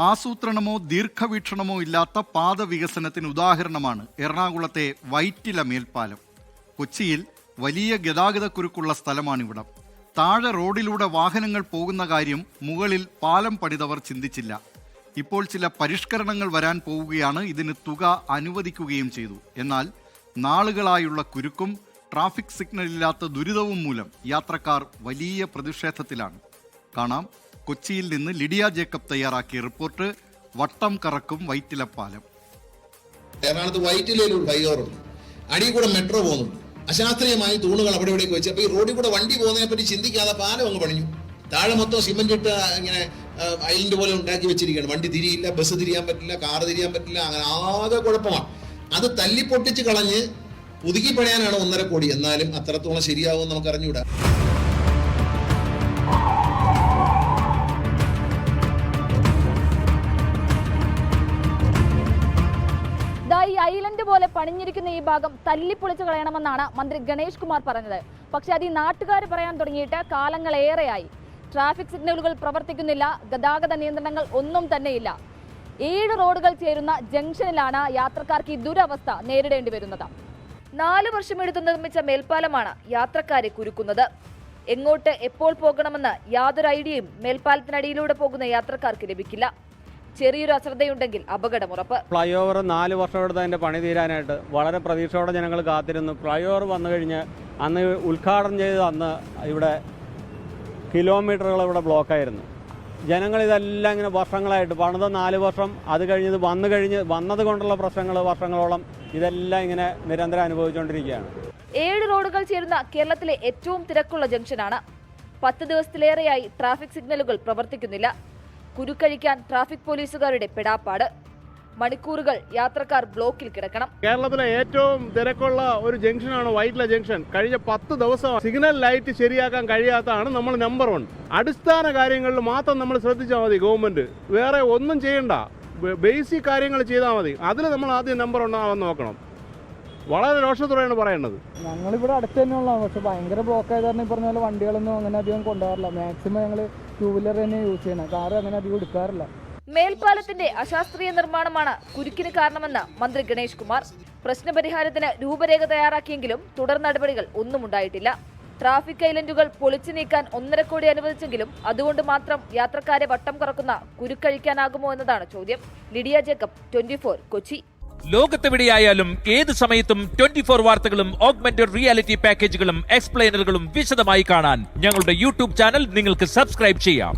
ആസൂത്രണമോ ദീർഘവീക്ഷണമോ ഇല്ലാത്ത പാത വികസനത്തിന് ഉദാഹരണമാണ് എറണാകുളത്തെ വൈറ്റില മേൽപ്പാലം. കൊച്ചിയിൽ വലിയ ഗതാഗതക്കുരുക്കുള്ള സ്ഥലമാണിവിടം. താഴെ റോഡിലൂടെ വാഹനങ്ങൾ പോകുന്ന കാര്യം മുകളിൽ പാലം പണിതവർ ചിന്തിച്ചില്ല. ഇപ്പോൾ ചില പരിഷ്കരണങ്ങൾ വരാൻ പോവുകയാണ്. ഇതിന് തുക അനുവദിക്കുകയും ചെയ്തു. എന്നാൽ നാളുകളായുള്ള കുരുക്കും ട്രാഫിക് സിഗ്നലില്ലാത്ത ദുരിതവും മൂലം യാത്രക്കാർ വലിയ പ്രതിഷേധത്തിലാണ്. കാണാം, കൊച്ചിയിൽ നിന്ന് ലിഡിയ ജേക്കബ് തയ്യാറാക്കിയ റിപ്പോർട്ട്. വട്ടം കറക്കും വൈറ്റില പാലം. എറണാകുളത്ത് വൈറ്റിലയിൽ ഒരു ഫ്ലൈഓവറുണ്ട്, അടിയിൽ കൂടെ മെട്രോ പോകുന്നുണ്ട്. അശാസ്ത്രീയമായി തൂണുകൾ അവിടെ ഇവിടേക്ക് വെച്ച് അപ്പോൾ ഈ റോഡിൽ കൂടെ വണ്ടി പോകുന്നതിനെ പറ്റി ചിന്തിക്കാതെ പാലം അങ്ങ് പണിഞ്ഞു. താഴെ മൊത്തം സിമെന്റ് ഇട്ട് ഇങ്ങനെ ഐലൻഡ് പോലെ ഉണ്ടാക്കി വെച്ചിരിക്കുകയാണ്. വണ്ടി തിരിയില്ല, ബസ് തിരിയാൻ പറ്റില്ല, കാറ് തിരിയാൻ പറ്റില്ല. അങ്ങനെ ആകെ കുഴപ്പമാണ്. അത് തല്ലിപ്പൊട്ടിച്ച് കളഞ്ഞ് പുതുക്കി പണിയാനാണ് 1.5 കോടി. എന്നാലും അത്രത്തോളം ശരിയാവുമെന്ന് നമുക്ക് അറിഞ്ഞുകൂടാ. ഈ ഐലൻഡ് പോലെ പണിഞ്ഞിരിക്കുന്ന ഈ ഭാഗം തല്ലിപ്പൊളിച്ച് കളയണമെന്നാണ് മന്ത്രി ഗണേഷ് കുമാർ പറഞ്ഞത്. പക്ഷെ അത് ഈ നാട്ടുകാർ പറയാൻ തുടങ്ങിയിട്ട് കാലങ്ങളേറെയായി. ട്രാഫിക് സിഗ്നലുകൾ പ്രവർത്തിക്കുന്നില്ല, ഗതാഗത നിയന്ത്രണങ്ങൾ ഒന്നും തന്നെയില്ല. 7 റോഡുകൾ ചേരുന്ന ജംഗ്ഷനിലാണ് യാത്രക്കാർക്ക് ഈ ദുരവസ്ഥ നേരിടേണ്ടി വരുന്നത്. 4 വർഷമെടുത്ത് നിർമ്മിച്ച മേൽപ്പാലമാണ് യാത്രക്കാരെ കുരുക്കുന്നത്. എങ്ങോട്ട് എപ്പോൾ പോകണമെന്ന് യാതൊരു ഐഡിയയും മേൽപ്പാലത്തിനടിയിലൂടെ പോകുന്ന യാത്രക്കാർക്ക് ലഭിക്കില്ല. ചെറിയൊരു അശ്രദ്ധയുണ്ടെങ്കിൽ അപകടമുറപ്പ്. ഫ്ലൈ ഓവർ 4 വർഷം എടുത്ത് അതിൻ്റെ പണി തീരാനായിട്ട് വളരെ പ്രതീക്ഷയോടെ ജനങ്ങൾ കാത്തിരുന്നു. ഫ്ലൈ ഓവർ വന്നു കഴിഞ്ഞ് അന്ന് ഉദ്ഘാടനം ചെയ്ത് അന്ന് ഇവിടെ കിലോമീറ്ററുകൾ ഇവിടെ ബ്ലോക്കായിരുന്നു. ജനങ്ങൾ ഇതെല്ലാം ഇങ്ങനെ വർഷങ്ങളായിട്ട് പണിത് 4 വർഷം, അത് കഴിഞ്ഞത് വന്നത് കൊണ്ടുള്ള പ്രശ്നങ്ങൾ വർഷങ്ങളോളം ഇതെല്ലാം ഇങ്ങനെ നിരന്തരം അനുഭവിച്ചുകൊണ്ടിരിക്കുകയാണ്. 7 റോഡുകൾ ചേരുന്ന കേരളത്തിലെ ഏറ്റവും തിരക്കുള്ള ജംഗ്ഷനാണ്. 10 ദിവസത്തിലേറെയായി ട്രാഫിക് സിഗ്നലുകൾ പ്രവർത്തിക്കുന്നില്ല. കുരുക്കഴിക്കാൻ ട്രാഫിക് പോലീസുകാരുടെ പെടാപ്പാട്. മണിക്കൂറുകൾ യാത്രക്കാർ ബ്ലോക്കിൽ കിടക്കണം. കേരളത്തിലെ ഏറ്റവും തിരക്കുള്ള ഒരു ജംഗ്ഷനാണ് വൈറ്റില ജംഗ്ഷൻ. കഴിഞ്ഞ 10 ദിവസം സിഗ്നൽ ലൈറ്റ് ശരിയാക്കാൻ കഴിയാത്തതാണ് നമ്മൾ നമ്പർ 1. അടിസ്ഥാന കാര്യങ്ങളിൽ മാത്രം നമ്മൾ ശ്രദ്ധിച്ചാൽ മതി. ഗവൺമെന്റ് വേറെ ഒന്നും ചെയ്യണ്ട, ബേസിക് കാര്യങ്ങൾ ചെയ്താൽ മതി. അതിൽ നമ്മൾ ആദ്യം നമ്പർ 1 ആവാൻ നോക്കണം. വളരെ രോഷത്തോടെയാണ് പറയേണ്ടത്. ഞങ്ങളിവിടെ അടുത്ത് തന്നെയുള്ളതാണ്. പക്ഷെ ഭയങ്കര ബ്ലോക്ക് ആയത് കാരണം ഈ പറഞ്ഞ പോലെ വണ്ടികളൊന്നും അങ്ങനെ അധികം കൊണ്ടുപോകാറില്ല. മാക്സിമം ഞങ്ങൾ 2 വീലർ തന്നെ യൂസ് ചെയ്യണം. കാറ് അങ്ങനെ അധികം എടുക്കാറില്ല. മേൽപ്പാലത്തിന്റെ അശാസ്ത്രീയ നിർമ്മാണമാണ് കുരുക്കിന് കാരണമെന്ന് മന്ത്രി ഗണേഷ് കുമാർ. പ്രശ്നപരിഹാരത്തിന് രൂപരേഖ തയ്യാറാക്കിയെങ്കിലും തുടർ നടപടികൾ ഒന്നും ഉണ്ടായിട്ടില്ല. ട്രാഫിക് ഐലൻഡുകൾ പൊളിച്ചു നീക്കാൻ 1.5 കോടി അനുവദിച്ചെങ്കിലും അതുകൊണ്ട് മാത്രം യാത്രക്കാരെ വട്ടം കറക്കുന്ന കുരുക്കഴിക്കാനാകുമോ എന്നതാണ് ചോദ്യം. Lydia Jacob, 24 Kochi. ലോകത്തെവിടെയായാലും ഏത് സമയത്തും 24 വാർത്തകളും ഓഗ്മെന്റഡ് റിയാലിറ്റി പാക്കേജുകളും എക്സ്പ്ലെയിനറുകളും വിശദമായി കാണാൻ ഞങ്ങളുടെ യൂട്യൂബ് ചാനൽ നിങ്ങൾക്ക് സബ്സ്ക്രൈബ് ചെയ്യാം.